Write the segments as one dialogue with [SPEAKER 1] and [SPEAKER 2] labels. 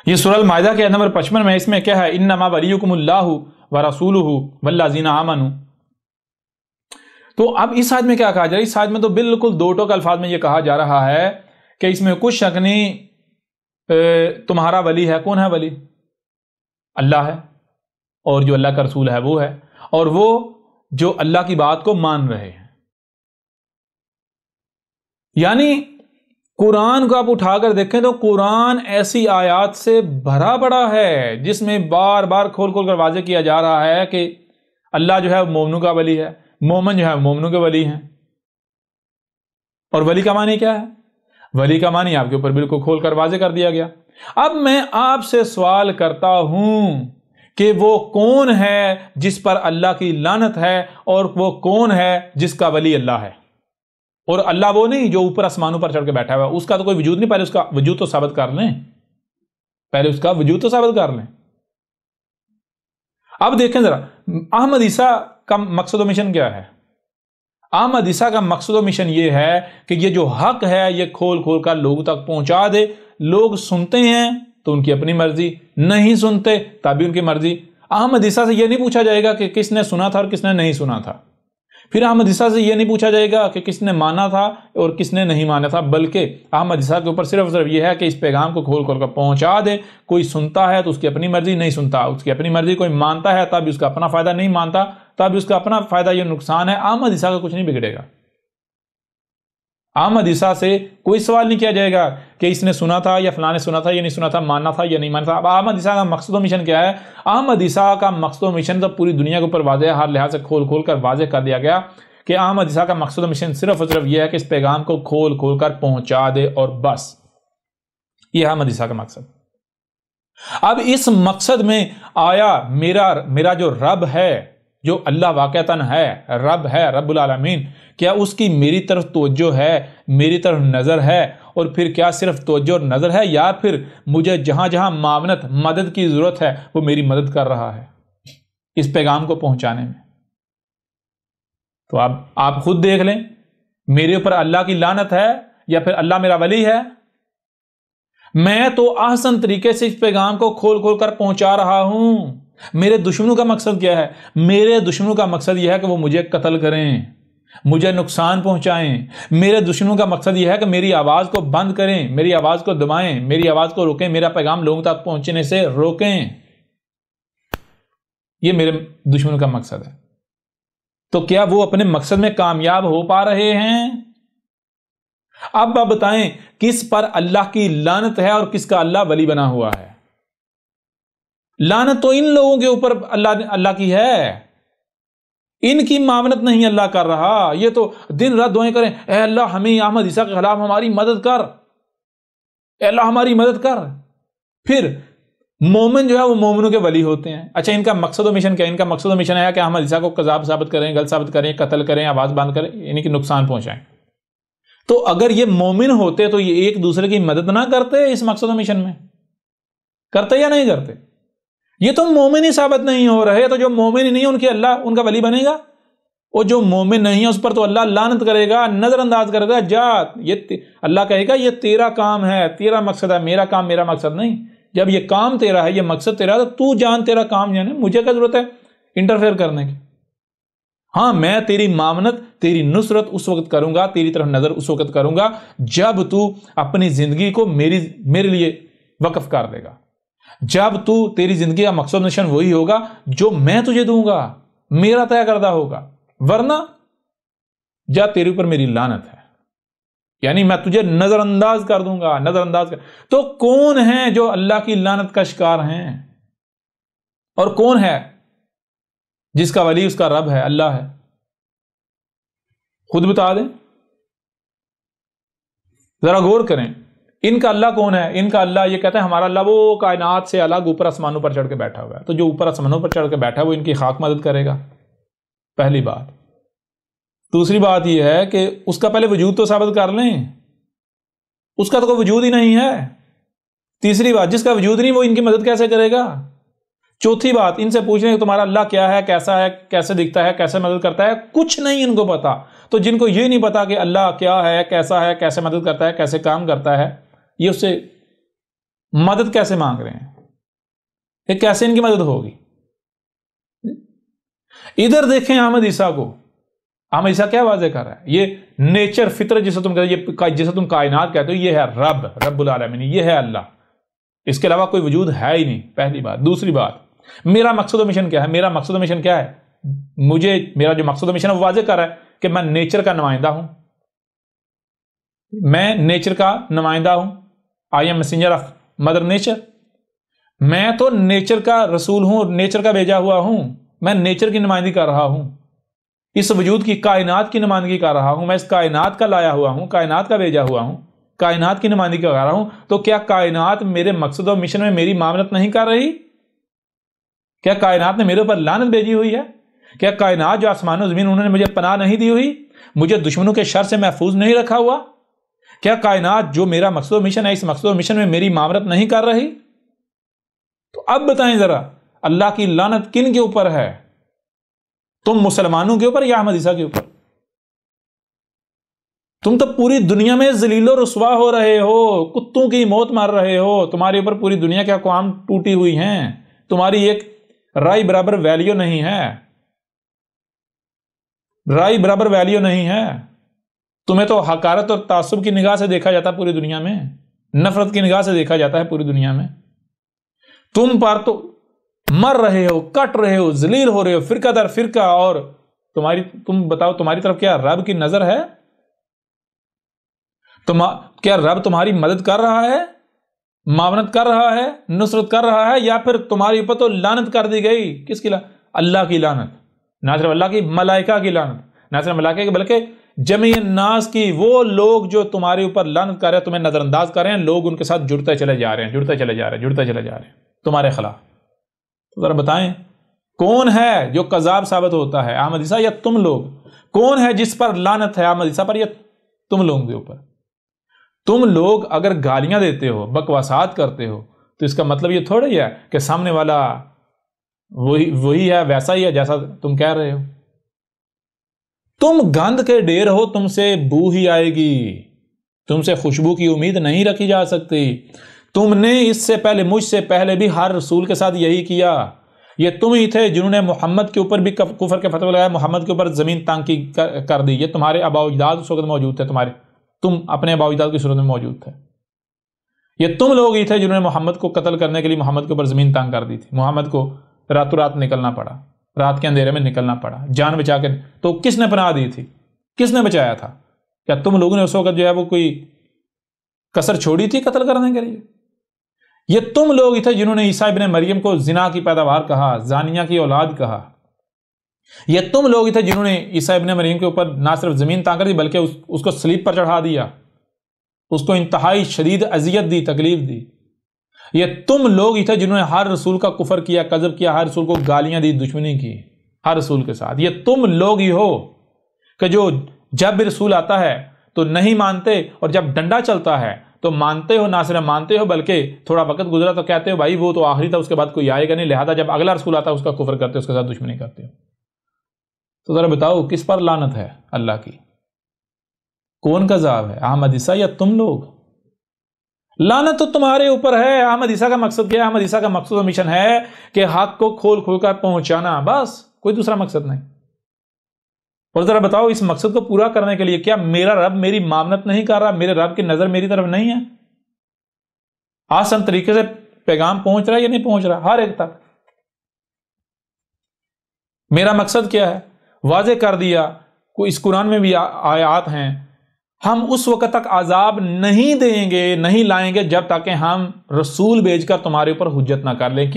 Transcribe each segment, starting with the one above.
[SPEAKER 1] یہ سورہ المائدہ کے نمبر 55 میں اس میں کیا ہے؟ انما ولیکم اللہ ورسولہ والذین آمنوا. تو اب اس آیت میں کیا کہا جا رہا ہے؟ اس آیت میں تو بالکل دو ٹوک الفاظ میں یہ کہا جا رہا ہے کہ اس میں کچھ شک نہیں، تمہارا ولی ہے. کون ہے ولی؟ اللہ ہے، اور جو اللہ کا رسول ہے وہ ہے، اور وہ جو اللہ کی بات کو مان رہے ہیں. یعنی قرآن کو آپ اٹھا کر دیکھیں تو قرآن ایسی آیات سے بھرا پڑا ہے جس میں بار بار کھول کھول کر واضح کیا جا رہا ہے کہ اللہ جو ہے مومنوں کا ولی ہے، مومن جو ہے مومنوں کے ولی ہیں. اور ولی کا معنی کیا ہے؟ ولی کا معنی آپ کے اوپر بالکل کھول کر واضح کر دیا گیا. اب میں آپ سے سوال کرتا ہوں کہ وہ کون ہے جس پر اللہ کی لعنت ہے، اور وہ کون ہے جس کا ولی اللہ ہے؟ اور اللہ وہ نہیں جو اوپر آسمانوں پر چڑھ کے بیٹھا ہوا ہے، اس کا تو کوئی وجود نہیں. پہلے اس کا وجود تو ثابت کر لیں، پہلے اس کا وجود تو ثابت کر لیں. اب دیکھیں ذرا احمد عیسیٰ کا مقصد و مشن کیا ہے؟ احمد عیسیٰ کا مقصد و مشن یہ ہے کہ یہ جو حق ہے یہ کھول کھول کر لوگوں تک پہنچا دے. لوگ سنتے ہیں تو ان کی اپنی مرضی، نہیں سنتے تب بھی ان کی مرضی. احمد عیسیٰ سے یہ نہیں پوچھا جائے گا کہ کس نے سنا تھا اور کس نے نہیں سنا تھا. پھر احمد عیسیٰ سے یہ نہیں پوچھا جائے گا کہ کس نے مانا تھا اور کس نے نہیں مانا تھا، بلکہ احمد عیسیٰ کے اوپر صرف یہ ہے کہ اس پیغام کو کھول کھول کر پہنچا دے. کوئی سنتا ہے تو اس کی اپنی مرضی، نہیں سنتا اس کی اپنی مرضی. کوئی مانتا ہے تب بھی اس کا اپنا فائدہ، نہیں مانتا تب بھی اس کا اپنا فائدہ. یہ نقصان ہے. احمد عیسیٰ کا کچھ نہیں بگڑے گا. احمد عیسیٰ سے کوئی سوال نہیں کیا جائے گا کہ اس نے سنا تھا یا فلاں نے سنا تھا یا نہیں سنا تھا، ماننا تھا یا نہیں ماننا تھا. اب احمد عیسیٰ کا مقصد و مشن کیا ہے؟ احمد عیسیٰ کا مقصد و مشن تو پوری دنیا کے اوپر واضح ہے، ہر لحاظ سے کھول کھول کر واضح کر دیا گیا کہ احمد عیسیٰ کا مقصد و مشن صرف اور صرف یہ ہے کہ اس پیغام کو کھول کھول کر پہنچا دے، اور بس. یہ احمد عیسیٰ کا مقصد. اب اس مقصد میں آیا میرا جو رب ہے، جو اللہ واقعتاً ہے، رب ہے، رب العالمین، کیا اس کی میری طرف توجہ ہے، میری طرف نظر ہے؟ اور پھر کیا صرف توجہ اور نظر ہے، یا پھر مجھے جہاں جہاں معاونت، مدد کی ضرورت ہے وہ میری مدد کر رہا ہے اس پیغام کو پہنچانے میں؟ تو اب آپ خود دیکھ لیں، میرے اوپر اللہ کی لعنت ہے یا پھر اللہ میرا ولی ہے؟ میں تو احسن طریقے سے اس پیغام کو کھول کھول کر پہنچا رہا ہوں. میرے دشمنوں کا مقصد کیا ہے؟ میرے دشمنوں کا مقصد یہ ہے کہ وہ مجھے قتل کریں، مجھے نقصان پہنچائیں. میرے دشمنوں کا مقصد یہ ہے کہ میری آواز کو بند کریں، میری آواز کو دبائیں، میری آواز کو روکیں، میرا پیغام لوگوں تک پہنچنے سے روکیں. یہ میرے دشمنوں کا مقصد ہے. تو کیا وہ اپنے مقصد میں کامیاب ہو پا رہے ہیں؟ اب آپ بتائیں کس پر اللہ کی لعنت ہے اور کس کا اللہ ولی بنا ہوا ہے؟ لعنت تو ان لوگوں کے اوپر اللہ کی ہے. ان کی معاونت نہیں اللہ کر رہا. یہ تو دن رات دعائیں کریں، اے اللہ ہمیں احمد عیسیٰ کے خلاف ہماری مدد کر، اے اللہ ہماری مدد کر. پھر مومن جو ہے وہ مومنوں کے ولی ہوتے ہیں. اچھا ان کا مقصد و مشن کیا ہے؟ ان کا مقصد و مشن ہے کہ احمد عیسیٰ کو کذاب ثابت کریں، غلط ثابت کریں، قتل کریں، آواز بند کریں، یعنی کہ نقصان پہنچائیں. تو اگر یہ مومن ہوتے تو یہ ایک دوسرے کی مدد نہ کرتے اس مقصد و مشن میں؟ کرتے یا نہیں کرتے؟ یہ تو مومن ہی ثابت نہیں ہو رہے. تو جو مومن ہی نہیں ان کے اللہ ان کا ولی بنے گا، اور جو مومن نہیں ہے اس پر تو اللہ لعنت کرے گا، نظر انداز کرے گا. جا یہ اللہ کہے گا یہ تیرا کام ہے، تیرا مقصد ہے، میرا کام میرا مقصد نہیں. جب یہ کام تیرا ہے، یہ مقصد تیرا ہے، تو جان تیرا کام جانے، مجھے کیا ضرورت ہے انٹرفیئر کرنے کی؟ ہاں میں تیری معاونت، تیری نصرت اس وقت کروں گا، تیری طرف نظر اس وقت کروں گا جب تو اپنی زندگی کو میرے لیے وقف کر دے گا. جب تو تیری زندگی کا مقصد نشان وہی ہوگا جو میں تجھے دوں گا، میرا طے کردہ ہوگا. ورنہ جا تیرے اوپر میری لعنت ہے، یعنی میں تجھے نظر انداز کر دوں گا، نظر انداز کر. تو کون ہیں جو اللہ کی لعنت کا شکار ہیں؟ اور کون ہے جس کا ولی اس کا رب ہے، اللہ ہے؟ خود بتا دیں، ذرا غور کریں. ان کا اللہ کون ہے؟ ان کا اللہ یہ کہتا ہے ہمارا اللہ وہ کائنات سے الگ اوپر آسمانوں پر چڑھ کے بیٹھا ہوا ہے. تو جو اوپر آسمانوں پر چڑھ کے بیٹھا ہے وہ ان کی خاک مدد کرے گا، پہلی بات. دوسری بات یہ ہے کہ اس کا پہلے وجود تو ثابت کر لیں، اس کا تو کوئی وجود ہی نہیں ہے. تیسری بات جس کا وجود نہیں وہ ان کی مدد کیسے کرے گا؟ چوتھی بات ان سے پوچھ رہے ہیں تمہارا اللہ کیا ہے، کیسا ہے، کیسے دکھتا ہے، کیسے مدد کرتا ہے؟ کچھ نہیں ان کو پتا. تو جن کو یہ نہیں پتا کہ اللہ کیا ہے، کیسا ہے، کیسے مدد کرتا ہے، کیسے کام کرتا ہے، یہ اس سے مدد کیسے مانگ رہے ہیں؟ یہ کیسے ان کی مدد ہوگی؟ ادھر دیکھیں احمد عیسیٰ کو. احمد عیسیٰ کیا واضح کر رہا ہے؟ یہ نیچر، فطرت جسے تم کہتے ہو، جسے تم کائنات کہتے ہو، یہ ہے رب العالمین، یہ ہے اللہ. اس کے علاوہ کوئی وجود ہے ہی نہیں، پہلی بات. دوسری بات، میرا مقصد و مشن کیا ہے؟ میرا مقصد و مشن کیا ہے؟ میرا جو مقصد و مشن ہے وہ واضح کر رہا ہے کہ میں نیچر کا نمائندہ ہوں. میں نیچر کا نمائندہ ہوں. I am messenger of mother nature. میں تو نیچر کا رسول ہوں، نیچر کا بھیجا ہوا ہوں. میں نیچر کی نمائندگی کر رہا ہوں، اس وجود کی، کائنات کی نمائندگی کر رہا ہوں. میں اس کائنات کا لایا ہوا ہوں، کائنات کا بھیجا ہوا ہوں، کائنات کی نمائندگی کر رہا ہوں. تو کیا کائنات میرے مقصد و مشن میں میری معاملت نہیں کر رہی؟ کیا کائنات نے میرے اوپر لعنت بھیجی ہوئی ہے؟ کیا کائنات جو آسمان و زمین، انہوں نے مجھے پناہ نہیں دی ہوئی؟ مجھے دشمنوں کے شر سے محفوظ نہیں رکھا ہوا؟ کیا کائنات جو میرا مقصد و مشن ہے، اس مقصد و مشن میں میری معاملت نہیں کر رہی؟ تو اب بتائیں ذرا، اللہ کی لعنت کن کے اوپر ہے؟ تم مسلمانوں کے اوپر یا احمد عیسیٰ کے اوپر؟ تم تو پوری دنیا میں ذلیل و رسوا ہو رہے ہو، کتوں کی موت مار رہے ہو. تمہارے اوپر پوری دنیا کے اقوام ٹوٹی ہوئی ہیں. تمہاری ایک رائے برابر ویلیو نہیں ہے، رائے برابر ویلیو نہیں ہے. تمہیں تو حقارت اور تعصب کی نگاہ سے دیکھا جاتا ہے پوری دنیا میں، نفرت کی نگاہ سے دیکھا جاتا ہے پوری دنیا میں. تم پر تو مر رہے ہو، کٹ رہے ہو، ذلیل ہو رہے ہو فرقہ در فرقہ. اور تم بتاؤ تمہاری طرف کیا رب کی نظر ہے؟ کیا رب تمہاری مدد کر رہا ہے، معاونت کر رہا ہے، نصرت کر رہا ہے، یا پھر تمہاری اوپر تو لعنت کر دی گئی؟ کس کی لعنت؟ اللہ کی لعنت. نہ صرف اللہ کی، ملائکہ کی لعنت. نہ صرف ملائکہ کی بلکہ جمیع الناس کی. وہ لوگ جو تمہارے اوپر لعنت کر رہے ہیں، تمہیں نظر انداز کر رہے ہیں، لوگ ان کے ساتھ جڑتے چلے جا رہے ہیں تمہارے خلاف. تو ذرا بتائیں کون ہے جو کذاب ثابت ہوتا ہے، احمد عیسیٰ یا تم لوگ؟ کون ہے جس پر لعنت ہے، احمد عیسیٰ پر یا تم لوگوں کے اوپر؟ تم لوگ اگر گالیاں دیتے ہو، بکواسات کرتے ہو، تو اس کا مطلب یہ تھوڑا ہی ہے کہ سامنے والا وہی ہے، ویسا ہی ہے جیسا تم کہہ رہے ہو. تم گند کے ڈھیر ہو، تم سے بو ہی آئے گی، تم سے خوشبو کی امید نہیں رکھی جا سکتی. تم نے اس سے پہلے، مجھ سے پہلے بھی ہر رسول کے ساتھ یہی کیا. یہ تم ہی تھے جنہوں نے محمد کے اوپر بھی کفر کے فتوے لگائے، محمد کے اوپر زمین تانگ کی کر دی. یہ تمہارے آباء و اجداد اس وقت موجود تھے، تم اپنے آباء و اجداد کی صورت میں موجود تھے. یہ تم لوگ ہی تھے جنہوں نے محمد کو قتل کرنے کے لیے محمد کے اوپر زمین تانگ کر دی تھی. محمد کو راتوں رات نکلنا پڑا، رات کے اندھیرے میں نکلنا پڑا، جان بچا کے. تو کس نے پناہ دی تھی؟ کس نے بچایا تھا؟ کیا تم لوگوں نے اس وقت جو ہے وہ کوئی کسر چھوڑی تھی قتل کرنے کے لیے؟ یہ تم لوگ ہی تھے جنہوں نے عیسیٰ ابن مریم کو زنا کی پیداوار کہا، زانیہ کی اولاد کہا. یہ تم لوگ ہی تھے جنہوں نے عیسیٰ ابن مریم کے اوپر نہ صرف زمین تانگ کر دی بلکہ اس کو صلیب پر چڑھا دیا، اس کو انتہائی شدید اذیت دی، تکلیف دی. یہ تم لوگ ہی تھے جنہوں نے ہر رسول کا کفر کیا، کذب کیا، ہر رسول کو گالیاں دی، دشمنی کی ہر رسول کے ساتھ. یہ تم لوگ ہی ہو کہ جو جب بھی رسول آتا ہے تو نہیں مانتے، اور جب ڈنڈا چلتا ہے تو مانتے ہو. نہ صرف مانتے ہو بلکہ تھوڑا وقت گزرا تو کہتے ہو بھائی وہ تو آخری تھا، اس کے بعد کوئی آئے گا نہیں، لہذا جب اگلا رسول آتا ہے اس کا کفر کرتے ہو، اس کے ساتھ دشمنی کرتے ہو. تو ذرا بتاؤ کس پر لعنت ہے اللہ کی؟ کون کا عذاب ہے، احمد عیسیٰ یا تم لوگ؟ لعنت تو تمہارے اوپر ہے. احمد عیسیٰ کا مقصد کیا ہے؟ احمد عیسیٰ کا مقصد و مشن ہے کہ حق کو کھول کھول کر پہنچانا، بس کوئی دوسرا مقصد نہیں. اور ذرا بتاؤ اس مقصد کو پورا کرنے کے لیے کیا میرا رب میری معاملت نہیں کر رہا؟ میرے رب کی نظر میری طرف نہیں ہے؟ آسان طریقے سے پیغام پہنچ رہا ہے یا نہیں پہنچ رہا ہر ایک تک؟ میرا مقصد کیا ہے واضح کر دیا. کوئی اس قرآن میں بھی آیات ہیں، ہم اس وقت تک عذاب نہیں دیں گے، نہیں لائیں گے جب تک کہ ہم رسول بھیج کر تمہارے اوپر حجت نہ کر لیں.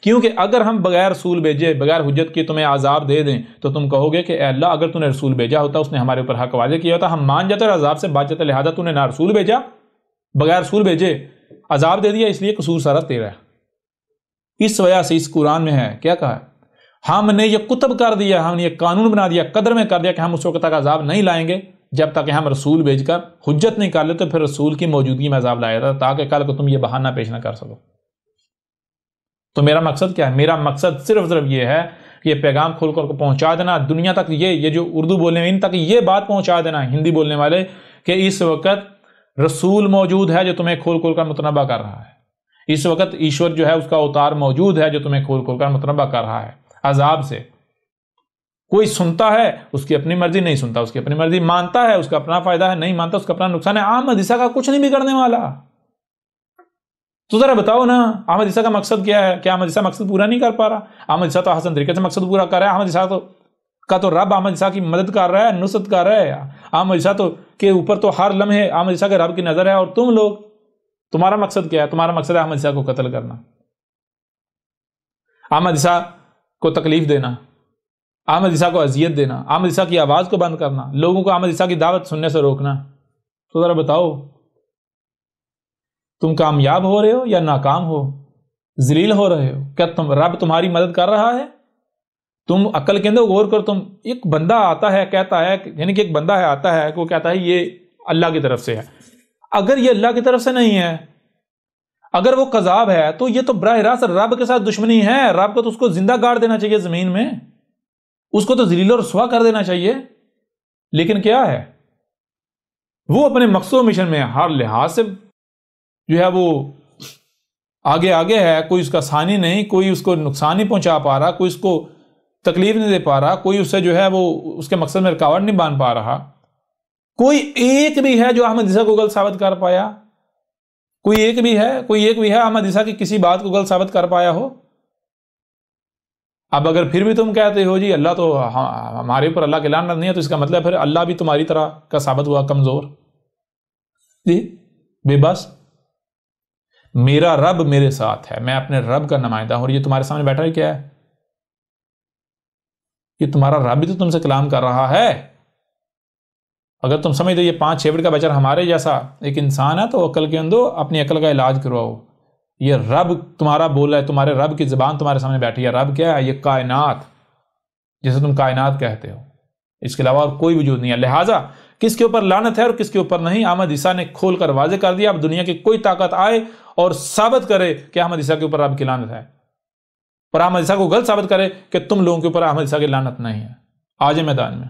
[SPEAKER 1] کیونکہ اگر ہم بغیر رسول بھیجے، بغیر حجت کی تمہیں عذاب دے دیں تو تم کہو گے کہ اے اللہ اگر تو نے رسول بھیجا ہوتا، اس نے ہمارے اوپر حق واضح کیا ہوتا، ہم مان جاتے اور عذاب سے بچ جاتے. لہذا تو نے نہ رسول بھیجا، بغیر رسول بھیجے عذاب دے دیا، اس لیے قصور سارا تیرا ہے. اس وجہ سے اس قرآن میں ہے کیا کہا ہے؟ ہم نے یہ کتب کر دیا، ہم نے یہ قانون بنا دیا، قدر میں کر دیا کہ ہم اس وقت تک عذاب نہیں لائیں گے جب تک کہ ہم رسول بھیج کر حجت نہیں کر لے. تو پھر رسول کی موجودگی میں عذاب لایا تھا تاکہ کل کو تم یہ بہانہ پیش نہ کر سکو. تو میرا مقصد کیا ہے؟ میرا مقصد صرف یہ ہے کہ یہ پیغام کھول کر پہنچا دینا دنیا تک. یہ جو اردو بولنے والے ان تک یہ بات پہنچا دینا، ہندی بولنے والے، کہ اس وقت رسول موجود ہے جو تمہیں کھول کھول کر متنبہ کر رہا ہے. اس وقت ایشور جو ہے اس کا اوتار موجود ہے جو تمہیں کھول کھول کر متنبع کر رہا ہے عذاب سے. کوئی سنتا ہے اس کی اپنی مرضی، نہیں سنتا اس کی اپنی مرضی، مانتا ہے اس کا اپنا فائدہ ہے، نہیں مانتا اس کا اپنا نقصان ہے. احمد عیسیٰ کا کچھ نہیں بگڑنے والا. تو ذرا بتاؤ نا احمد عیسیٰ کا مقصد کیا ہے؟ کیا احمد عیسیٰ مقصد پورا نہیں کر پا رہا؟ احمد عیسیٰ تو حسن طریقے سے مقصد پورا کر رہا ہے. احمد عیسیٰ کا تو رب احمد عیسیٰ کی مدد کر رہا ہے، نصرت کر رہا ہے. احمد عیسیٰ تو کے اوپر تو ہر لمحے احمد عیسیٰ کے رب کی نظر ہے. اور تم لوگ، تمہارا مقصد کیا ہے؟ تمہارا مقصد ہے احمد عیسیٰ کو قتل کرنا، احمد عیسیٰ کو تکلیف دینا، احمد عیسیٰ کو اذیت دینا، احمد عیسیٰ کی آواز کو بند کرنا، لوگوں کو احمد عیسیٰ کی دعوت سننے سے روکنا. تو ذرا بتاؤ تم کامیاب ہو رہے ہو یا ناکام ہو، ذلیل ہو رہے ہو؟ کیا رب تمہاری مدد کر رہا ہے؟ تم عقل کے اندر غور کر. تم ایک بندہ آتا ہے کہتا ہے، یعنی کہ ایک بندہ ہے آتا ہے کہ وہ کہتا ہے یہ اللہ کی طرف سے ہے. اگر یہ اللہ کی طرف سے نہیں ہے، اگر وہ قذاب ہے، تو یہ تو براہ راست رب کے ساتھ دشمنی ہے. رب کو تو اس کو زندہ گاڑ دینا چاہیے زمین میں، اس کو تو ذلیل و رسوا کر دینا چاہیے. لیکن کیا ہے، وہ اپنے مقصود مشن میں ہر لحاظ سے جو ہے وہ آگے ہے. کوئی اس کا ثانی نہیں، کوئی اس کو نقصان نہیں پہنچا پا رہا، کوئی اس کو تکلیف نہیں دے پا رہا، کوئی اس سے جو ہے وہ اس کے مقصد میں رکاوٹ نہیں باندھ پا رہا. کوئی ایک بھی ہے جو احمد عیسیٰ کو غلط ثابت کر پایا؟ کوئی ایک بھی ہے احمد عیسیٰ کی کسی بات کو غلط ثابت کر پایا ہو؟ اب اگر پھر بھی تم کہتے ہو جی اللہ تو ہمارے اوپر اللہ کی لعنت نہیں ہے، تو اس کا مطلب پھر اللہ بھی تمہاری طرح کا ثابت ہوا کمزور. جی بے بس. میرا رب میرے ساتھ ہے، میں اپنے رب کا نمائندہ ہوں. اور یہ تمہارے سامنے بیٹھا ہے کیا ہے؟ یہ تمہارا رب بھی تو تم سے کلام کر رہا ہے. اگر تم سمجھتے یہ 5-6 فٹ کا بچہ ہمارے جیسا ایک انسان ہے، تو عقل کے اندر اپنی عقل کا علاج کرواؤ. یہ رب تمہارا بول رہا ہے، تمہارے رب کی زبان تمہارے سامنے بیٹھی ہے. رب کیا ہے؟ یہ کائنات، جسے تم کائنات کہتے ہو، اس کے علاوہ اور کوئی وجود نہیں ہے. لہٰذا کس کے اوپر لعنت ہے اور کس کے اوپر نہیں، احمد عیسیٰ نے کھول کر واضح کر دیا. اب دنیا کی کوئی طاقت آئے اور ثابت کرے کہ احمد عیسیٰ کے اوپر رب کی لعنت ہے، اور احمد عیسیٰ کو غلط ثابت کرے کہ تم لوگوں کے اوپر احمد عیسیٰ کی لعنت نہیں ہے. آج میدان میں